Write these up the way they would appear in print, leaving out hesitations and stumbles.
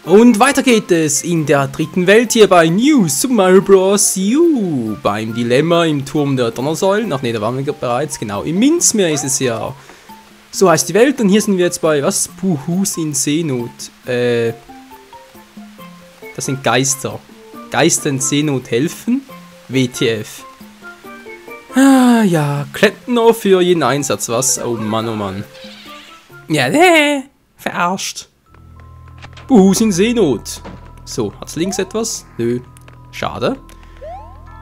Und weiter geht es in der dritten Welt hier bei New Super Mario Bros. U. Beim Dilemma im Turm der Donnersäulen. Ach ne, da waren wir bereits. Genau, im Minzmeer ist es ja. So heißt die Welt und hier sind wir jetzt bei, was? Buhus in Seenot. Das sind Geister. Geister in Seenot helfen. WTF. Ah, ja, Klempner für jeden Einsatz, was? Oh Mann, oh Mann. Ja, verarscht. Buhus in Seenot. So, hat's links etwas? Nö. Schade.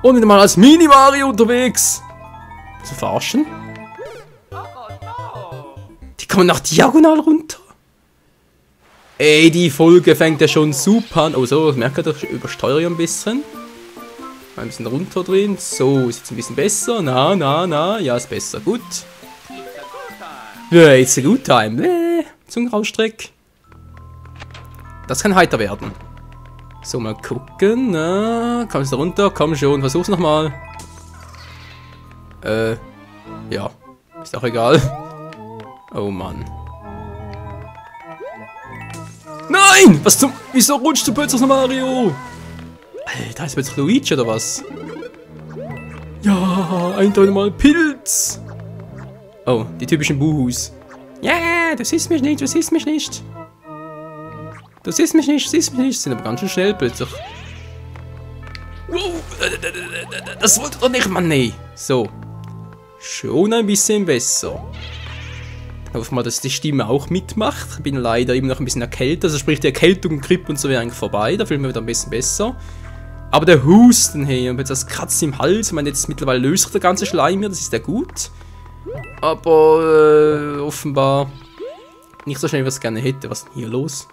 Und wieder mal als Mini-Mario unterwegs. Zu verarschen. Die kommen nach diagonal runter. Ey, die Folge fängt ja schon super an. Oh, so, merkt ihr, ich übersteuere ein bisschen. Ein bisschen runterdrehen. So, ist jetzt ein bisschen besser. Na. Ja, ist besser. Gut. Ja, it's a good time. Zungenrausstreck. Das kann heiter werden. So, mal gucken. Na, kommst du runter? Komm schon, versuch's nochmal. Ja. Ist auch egal. Oh Mann. Nein! Was zum... Wieso rutscht du plötzlich noch Mario? Alter, ist jetzt Luigi oder was? Ja, eindeutig mal Pilz. Oh, die typischen Buhus. Ja, du siehst mich nicht, du siehst mich nicht. Du siehst mich nicht, siehst mich nicht. Sind aber ganz schön schnell plötzlich. Wow, das wollte doch nicht, Mann, nee. So. Schon ein bisschen besser. Ich hoffe mal, dass die Stimme auch mitmacht. Ich bin leider immer noch ein bisschen erkältet. Also sprich, die Erkältung, Grippe und so wäre eigentlich vorbei. Da fühlen wir wieder ein bisschen besser. Aber der Husten, hey, und jetzt das Kratzen im Hals. Ich meine, jetzt mittlerweile löst sich der ganze Schleim hier. Das ist ja gut. Aber offenbar nicht so schnell, wie ich es gerne hätte. Was ist denn hier los?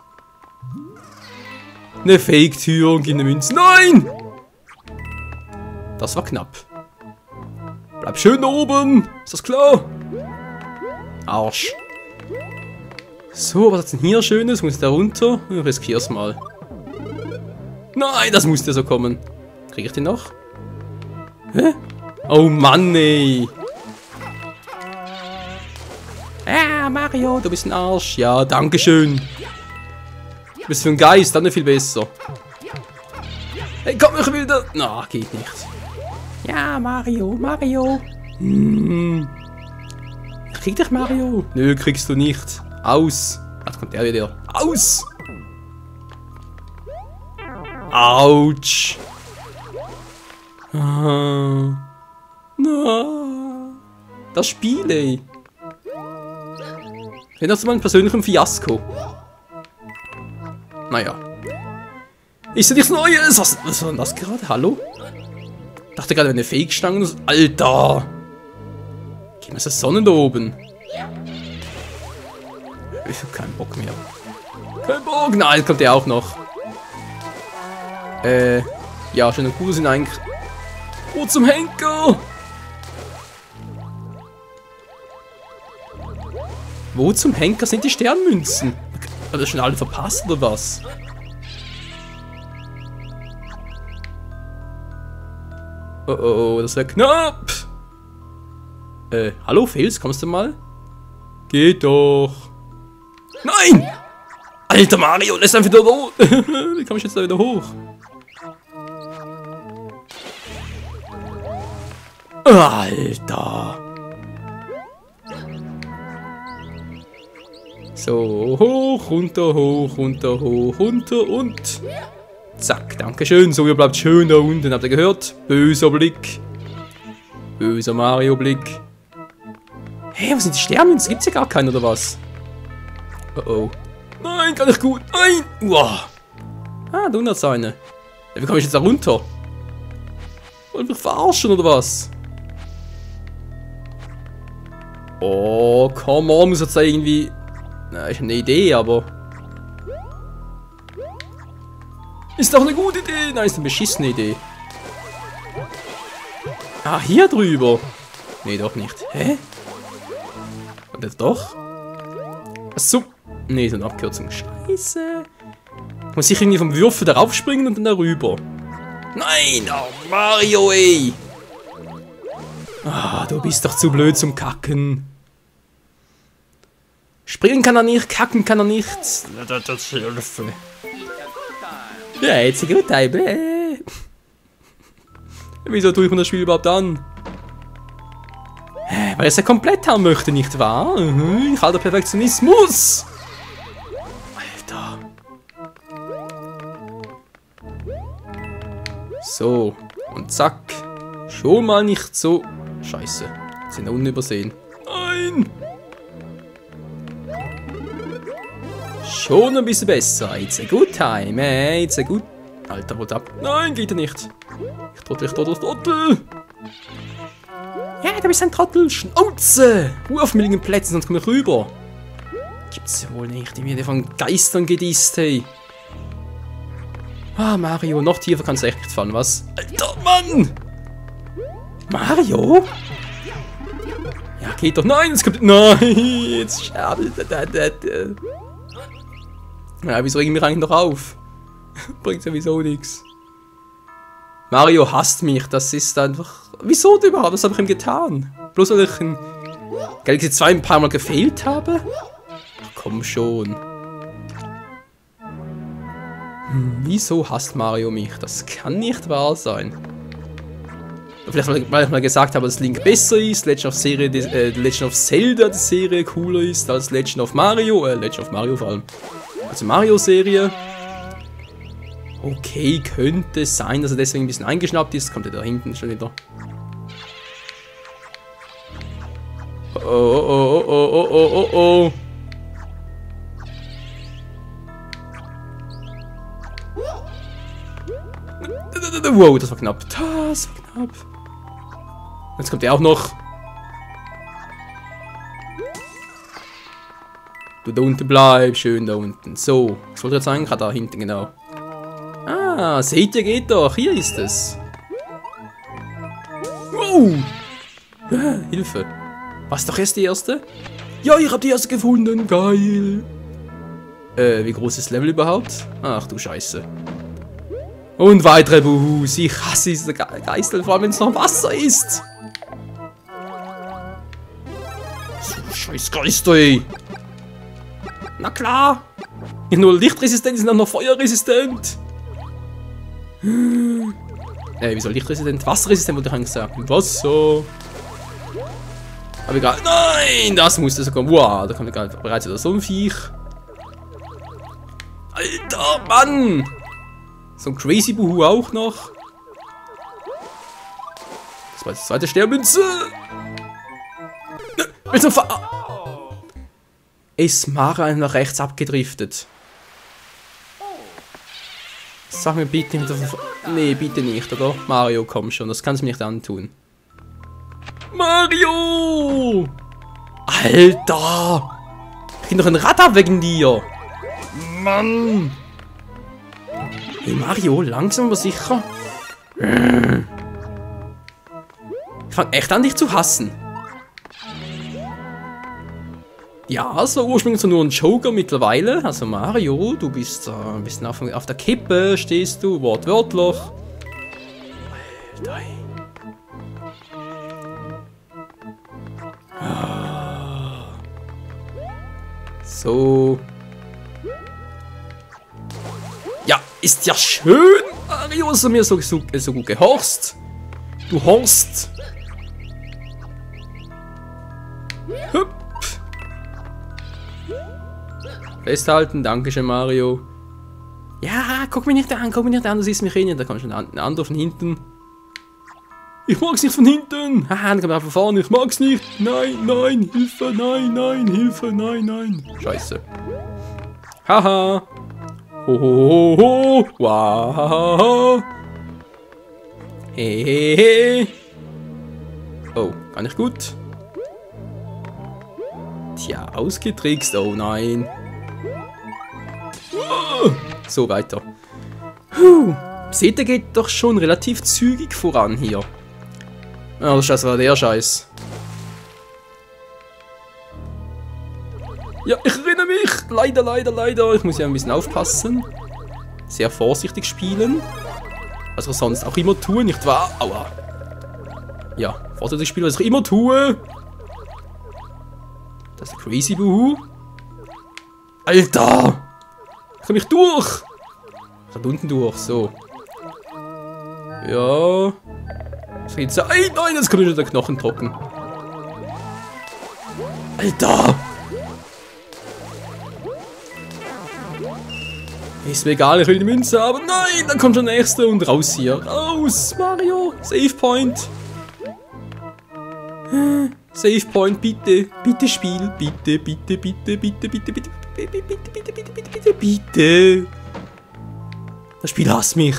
Eine Fake-Tür und eine Münze. Nein! Das war knapp. Bleib schön da oben. Ist das klar? Arsch. So, was hat's denn hier Schönes? Muss ich da runter? Ich riskier's mal. Nein, das musste so kommen. Krieg ich den noch? Hä? Oh Mann, ey. Ah, Mario, du bist ein Arsch. Ja, dankeschön. Du bist für ein Geist, dann viel besser. Hey, komm, ich will da... Na, geht nicht. Ja, Mario. Krieg dich, Mario. Nö, kriegst du nicht. Aus. Jetzt kommt der wieder. Aus. Autsch. Ah. Na. Das Spiel, ey. Erinnerst du mal einen persönlichen Fiasko? Naja. Ist ja nichts Neues. Was war denn das gerade? Hallo? Ich dachte gerade, eine Fake-Stange. Alter. Gehen wir zur Sonne da oben. Ich hab keinen Bock mehr. Kein Bock. Nein, jetzt kommt der auch noch. Ja, schön und gut sind eigentlich. Wo zum Henker? Wo zum Henker sind die Sternmünzen? Hat das schon alle verpasst oder was? Oh, das wäre knapp. Hallo Fels, kommst du mal? Geht doch. Nein! Alter Mario, lässt einfach wieder hoch. Wie komme ich jetzt da wieder hoch? Alter. So, hoch, runter und... Zack, dankeschön. So, ihr bleibt schön da unten. Habt ihr gehört? Böser Blick. Böser Mario-Blick. Hey, wo sind die Sternmünzen? Gibt's hier gar keinen, oder was? Oh. Nein, gar nicht gut. Nein! Uah. Ah, da unten hat's eine. Ja, wie komme ich jetzt da runter? Wollen wir verarschen, oder was? Oh, come on. Muss jetzt da irgendwie... Na, ich habe eine Idee, aber... Ist doch eine gute Idee. Nein, ist eine beschissene Idee. Ah, hier drüber. Nee, doch nicht. Hä? Und jetzt doch? Achso. Nee, so eine Abkürzung. Scheiße. Muss ich irgendwie vom Würfel darauf springen und dann darüber. Nein! Oh, Mario, ey! Ah, du bist doch zu blöd zum Kacken. Springen kann er nicht, kacken kann er nicht. Ja, jetzt gut, bäh. Wieso tue ich mir das Spiel überhaupt an? Weil ich es ja komplett haben möchte, nicht wahr? Ich halte Perfektionismus! Alter. So, und zack. Schon mal nicht so... Scheiße. Sind da unten übersehen. Nein! Schon ein bisschen besser. It's a good time, it's a good... Alter, what ab? Nein, geht er nicht. Ich trottel. Ja, du bist ein Trottel. Schnauze! Ruhe auf milligen Plätzen, sonst komme ich rüber. Gibt's ja wohl nicht, die mir von Geistern gedisst, hey. Ah, Mario, noch tiefer kannst du echt nicht fallen, was? Alter, Mann! Mario? Ja, geht doch. Nein, es kommt... Nein, jetzt schade. Ja, wieso reg ich mich eigentlich noch auf? Bringt sowieso nichts. Mario hasst mich, das ist einfach... Wieso denn überhaupt? Was habe ich ihm getan? Bloß weil ich in Galaxy 2 ein paar Mal gefehlt habe? Ach, komm schon. Wieso hasst Mario mich? Das kann nicht wahr sein. Vielleicht weil ich mal gesagt habe, dass Link besser ist, Legend of Zelda die Serie cooler ist als Legend of Mario vor allem. Also Mario-Serie. Okay, könnte sein, dass er deswegen ein bisschen eingeschnappt ist. Kommt er da hinten schon wieder. Oh. Wow, das war knapp. Das war knapp. Jetzt kommt er auch noch. Du da unten bleib, schön da unten. So, was wollte ich jetzt sagen? Da hinten, genau. Ah, seht ihr, geht doch. Hier ist es. Wow. Ja, Hilfe. Was, doch erst die erste? Ja, ich hab die erste gefunden. Geil. Wie groß ist das Level überhaupt? Ach du Scheiße. Und weitere Buhus. Ich hasse diese Geister, vor allem wenn es noch Wasser ist. So scheiß Geister, ey. Na klar. Nicht nur lichtresistent, die sind auch noch feuerresistent. Wieso lichtresistent? Wasserresistent wollte ich eigentlich sagen. Wasser. Aber egal. Nein, das musste so kommen. Wow, da kommt gerade bereits wieder so ein Viech. Alter, Mann. So ein Crazy Buhu auch noch. Das war die zweite Stermünze. Willst du ist Mario nach rechts abgedriftet? Sag mir bitte nicht. Nee, bitte nicht, oder? Mario, komm schon, das kannst du mir nicht antun. Mario! Alter! Ich krieg noch ein Rad ab wegen dir! Mann! Hey Mario, langsam aber sicher. Ich fang echt an, dich zu hassen. Ja, es war ursprünglich so nur ein Joker mittlerweile. Also Mario, du bist ein bisschen auf der Kippe, stehst du, wortwörtlich. Alter. So. Ja, ist ja schön, Mario, dass du mir so gut gehorchst. Du Horst. Hüpp. Festhalten, dankeschön Mario. Ja, guck mich nicht an, du siehst mich eh nicht. Da kommt schon ein anderer von hinten. Ich mag's nicht von hinten. Haha, dann kommt er von vorne, ich mag's nicht. Nein, Hilfe, nein, Hilfe, nein. Scheiße. Haha. Ho. Wow. Hey. Oh, gar nicht gut. Tja, ausgetrickst. Oh nein. So, weiter. Seht ihr, geht doch schon relativ zügig voran hier. Ja, das war der Scheiß. Ja, ich erinnere mich. Leider. Ich muss ja ein bisschen aufpassen. Sehr vorsichtig spielen. Was ich sonst auch immer tue, nicht wahr? Aua. Ja, vorsichtig spielen, was ich immer tue. Das ist der Crazy Buhu. Alter! Ich komm nicht durch! Da unten durch, so. Ja. Was geht's da? Ey, nein, jetzt kommt wieder der Knochen trocken. Alter! Ist mir egal, ich will die Münze haben. Nein, dann kommt schon der nächste und raus hier. Raus, Mario. Save Point. Save Point, bitte. Bitte Spiel. Bitte, bitte, bitte, bitte, bitte, bitte, bitte, bitte, bitte, bitte, bitte, bitte, bitte. Das Spiel hasst mich.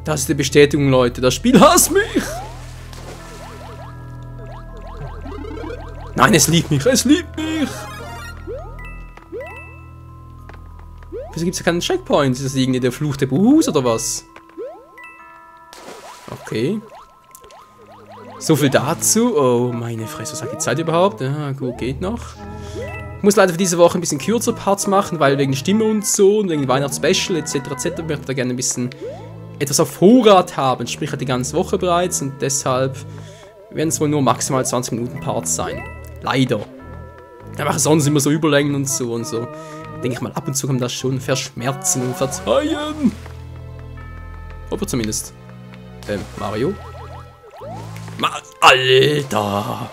Das ist die Bestätigung, Leute. Das Spiel hasst mich. Nein, es liebt mich. Es liebt mich. Wieso gibt es ja keinen Checkpoint? Ist das irgendwie der Fluch der Buhus oder was? Okay. So viel dazu. Oh, meine Fresse, was hat die Zeit überhaupt? Ja, gut, geht noch. Ich muss leider für diese Woche ein bisschen kürzer Parts machen, weil wegen Stimme und so und wegen Weihnachtsspecial etc. möchte ich da gerne ein bisschen etwas auf Vorrat haben. Sprich, die ganze Woche bereits und deshalb werden es wohl nur maximal 20 Minuten Parts sein. Leider. Da mache ich sonst immer so Überlängen und so und so. Denke ich mal, ab und zu kann man das schon verschmerzen und verzeihen. Aber zumindest. Mario? Alter!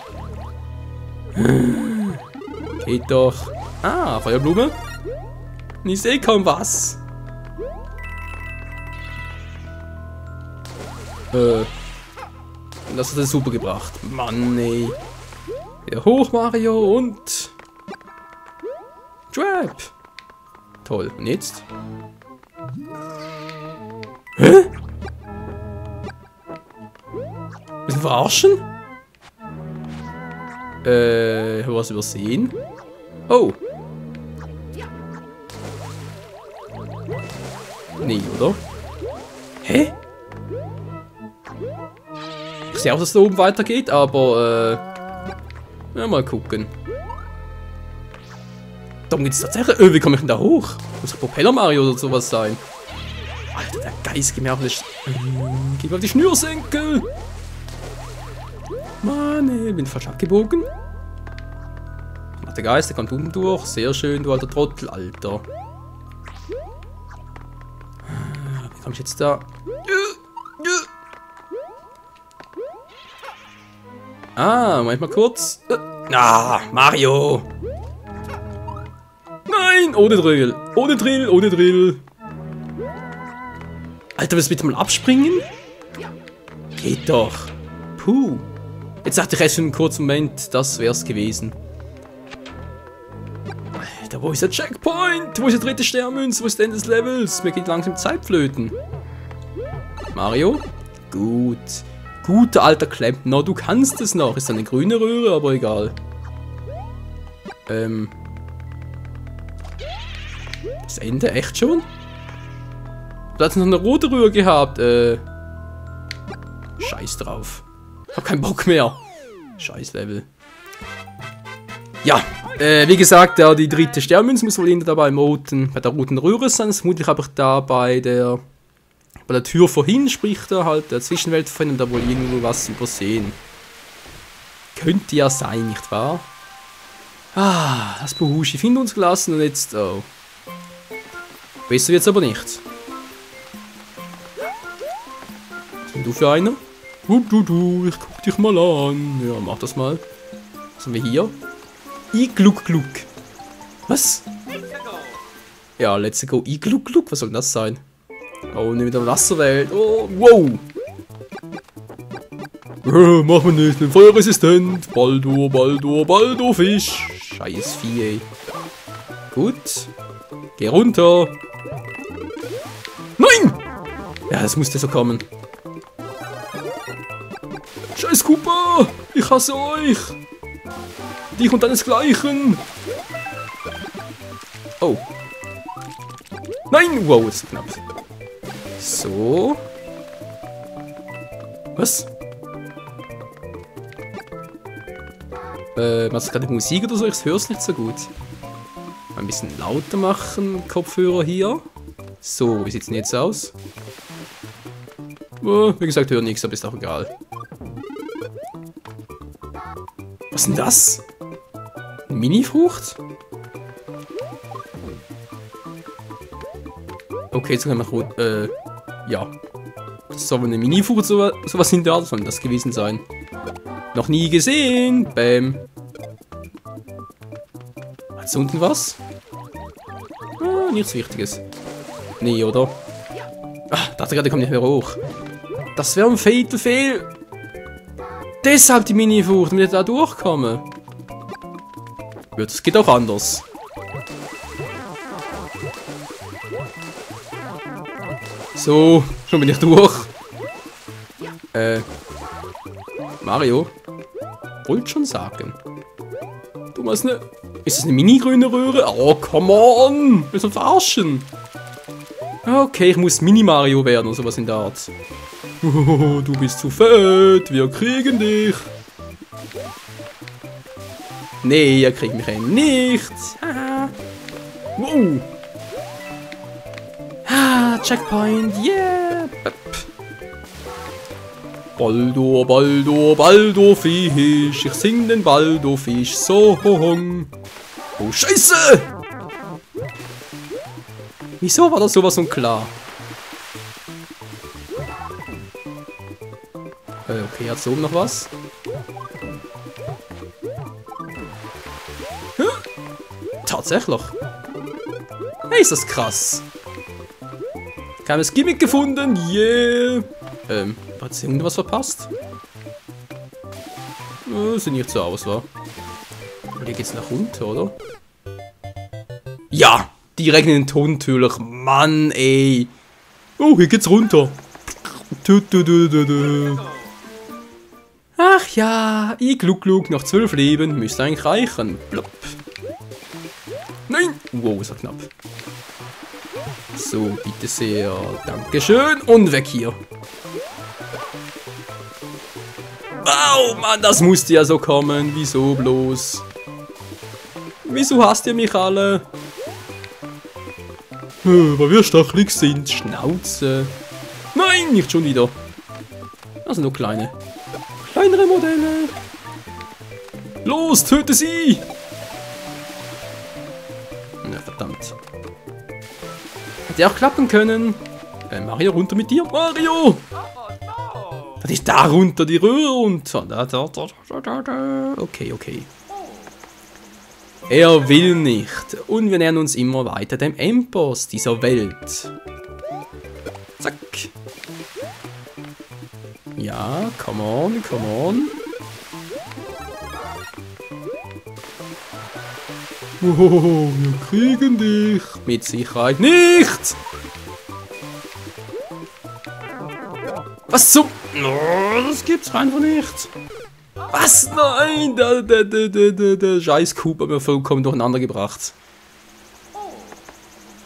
Geht doch. Ah, Feuerblume? Ich sehe kaum was. Das hat es super gebracht. Mann, ey. Wieder hoch, Mario, und... Trap! Toll. Und jetzt? Hä? Willst du verarschen? Was übersehen? Oh. Nee, oder? Hä? Ich sehe auch, dass es da oben weitergeht, aber, ja, mal gucken. Darum geht es tatsächlich. Wie komme ich denn da hoch? Muss ein Propeller Mario oder sowas sein? Alter, der Geist geht mir auf die Schnürsenkel. Mann, ey, bin falsch abgebogen. Ach, der Geist, der kommt unten durch. Sehr schön, du alter Trottel, Alter. Wie komme ich jetzt da? Ah, Moment mal kurz. Mario. Nein, ohne Drill. Ohne Drill, ohne Drill. Alter, willst du bitte mal abspringen? Geht doch. Puh. Jetzt dachte ich erst für einen kurzen Moment, das wär's gewesen. Alter, wo ist der Checkpoint? Wo ist der dritte Sternmünze? Wo ist der Ende des Levels? Mir geht langsam Zeitflöten. Mario? Gut. Guter alter Klempner, du kannst es noch. Ist eine grüne Röhre, aber egal. Das Ende? Echt schon? Du hast noch eine rote Röhre gehabt. Scheiß drauf. Hab keinen Bock mehr. Scheiß Level. Ja, wie gesagt, die dritte Sternmünze muss wohl bei der roten Röhre sein. Das vermutlich habe ich da bei der Tür vorhin, sprich da halt der Zwischenwelt vorhin, da wohl irgendwo was übersehen. Könnte ja sein, nicht wahr? Ah, das Buhushi findet uns gelassen und jetzt, oh. Besser wird's aber nicht. Was bist du für einer? Ich guck dich mal an. Ja, mach das mal. Was haben wir hier? Igluck. Was? Ja, let's go. Igluck. Was soll das sein? Oh, ne, mit der Wasserwelt. Oh, wow. Mach mir nicht, bin feuerresistent. Baldur, Fisch. Scheiß Vieh, ey. Gut. Geh runter. Nein! Ja, das musste so kommen. Scheiß Koopa! Ich hasse euch! Dich und deinesgleichen! Oh. Nein! Wow, ist knapp. So. Was? Was ist gerade Musik oder so? Ich höre es nicht so gut. Mal ein bisschen lauter machen, Kopfhörer hier. So, wie sieht es denn jetzt aus? Wie gesagt, höre nichts, aber ist auch egal. Was ist denn das? Eine Mini-Frucht? Okay, jetzt können wir... ja. Das soll eine Mini-Fuhr sowas in der Art, soll das gewesen sein. Noch nie gesehen. Bäm. Hat's unten was? Ah, nichts Wichtiges. Nee, oder? Ah, dachte gerade, kommt nicht mehr hoch. Das wäre ein Fatal Fail. Deshalb die Mini-Fuhr, damit wir da durchkommen. Ja, das geht auch anders. So, schon bin ich durch. Mario? Wollte schon sagen. Du machst ne... Ist das eine mini-grüne Röhre? Oh, come on! Willst du verarschen? Okay, ich muss Mini-Mario werden oder sowas in der Art. Oh, du bist zu fett, wir kriegen dich. Nee, ihr kriegt mich eben nicht. Wow. Checkpoint, yeah. Baldur, Baldur, Baldur-Fisch. Ich sing den Baldur-Fisch-Song. Oh, Scheiße! Wieso war das sowas unklar? Okay, hat oben noch was? Tatsächlich. Hey, ist das krass. Kleines Gimmick gefunden, yeah. Hat sie irgendwas verpasst? Sieht nicht so aus, wa? Hier geht's nach unten, oder? Ja! Direkt in den Ton natürlich. Mann, ey. Oh, hier geht's runter. Ach ja, Gluck, noch 12 Leben. Müsste eigentlich reichen. Plopp. Nein! Wow, ist ja knapp. So, bitte sehr. Dankeschön. Und weg hier. Wow, Mann, das musste ja so kommen. Wieso bloß? Wieso hasst ihr mich alle? Weil wir stachelig sind. Schnauze. Nein, nicht schon wieder. Das sind nur kleinere Modelle. Los, töte sie! Na, verdammt. Hätte auch klappen können. Mario, runter mit dir. Mario! Das ist da runter, die Röhre runter. Okay, okay. Er will nicht. Und wir nähern uns immer weiter dem Endboss dieser Welt. Zack. Ja, come on, come on. Oh, wir kriegen dich. Mit Sicherheit nicht. Was zum... Oh, das gibt's einfach nicht. Was? Nein, der scheiß Coop hat mir vollkommen durcheinander gebracht.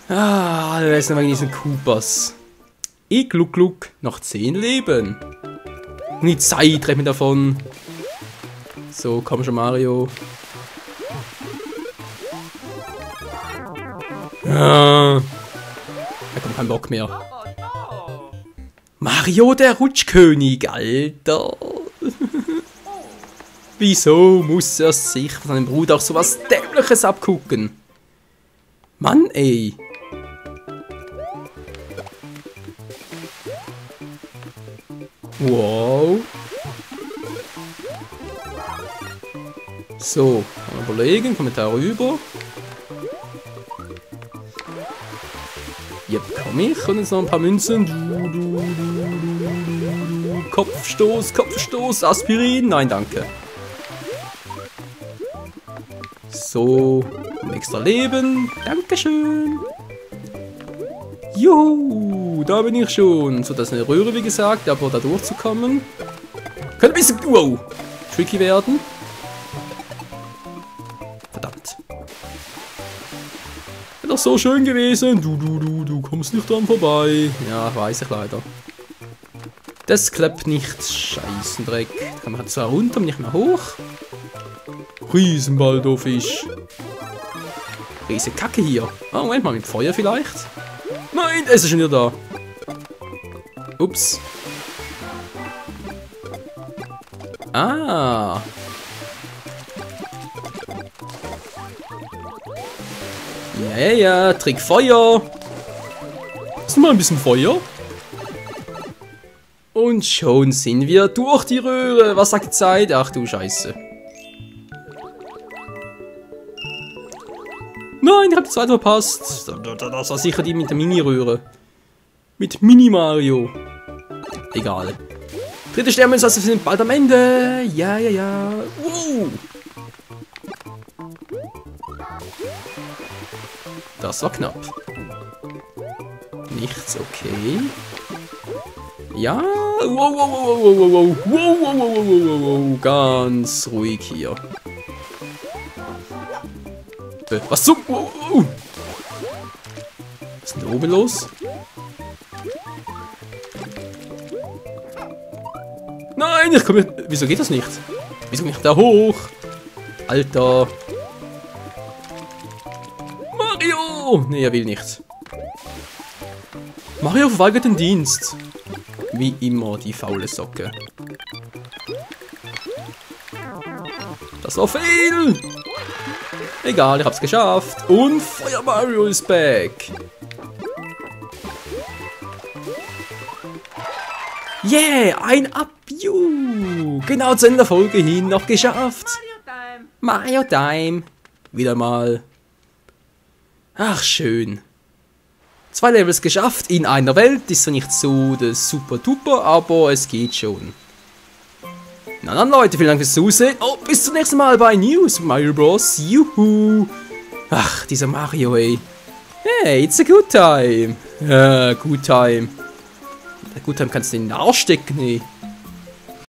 Ah, wer ist denn wegen diesen Coopers? Gluck, noch 10 Leben. Und die Zeit rennt mir davon. So, komm schon, Mario. Da kommt kein Bock mehr. Mario, der Rutschkönig, Alter. Wieso muss er sich von seinem Bruder auch sowas Dämliches abgucken? Mann, ey. Wow. So, mal überlegen, kommen wir da rüber. Yep, komm ich. Und jetzt noch ein paar Münzen. Kopfstoß, Aspirin. Nein, danke. So, ein extra Leben. Dankeschön. Juhu, da bin ich schon. So, das ist eine Röhre, wie gesagt, aber da durchzukommen. Könnte ein bisschen, wow, tricky werden. Verdammt. Wäre doch so schön gewesen. Du kommst nicht dran vorbei. Ja, weiß ich leider. Das klappt nicht. Scheißendreck. Da kann man zwar runter, aber nicht mehr hoch. Riesenbaldo-Fisch. Riese Kacke hier. Oh, Moment mal, mit Feuer vielleicht? Nein, es ist schon wieder da. Ups. Ah. Ja, Trick Feuer. Jetzt mal ein bisschen Feuer. Und schon sind wir durch die Röhre. Was sagt die Zeit? Ach du Scheiße. Nein, ich habe die Zeit verpasst. Das war sicher die mit der Mini-Röhre. Mit Mini-Mario. Egal. Dritte Sterne, also wir sind bald am Ende. Ja, ja, ja. Wow. Das war knapp. Nichts, okay. Ja. Wow, wow, wow, wow, wow, wow, wow, wow, wow, wow, wow. Ganz ruhig hier. Was zum? Wow, wow. Was ist denn da oben los? Nein, ich komme. Wieso geht das nicht? Wieso nicht da hoch? Alter. Mario! Nee, er will nicht. Mario verweigert den Dienst. Wie immer, die faule Socke. Das war fail! Egal, ich hab's geschafft. Und Feuer Mario ist back. Yeah, ein Up-You. Genau zu Ende der Folge hin noch geschafft. Mario Time. Wieder mal. Ach, schön. 2 Levels geschafft in einer Welt. Ist zwar nicht so das super-duper, aber es geht schon. Na dann, Leute, vielen Dank fürs Zusehen. Oh, bis zum nächsten Mal bei News Mario Bros. Juhu. Ach, dieser Mario, ey. Hey, it's a good time. Good time. Der Good Time kannst du in den Arsch stecken, ey.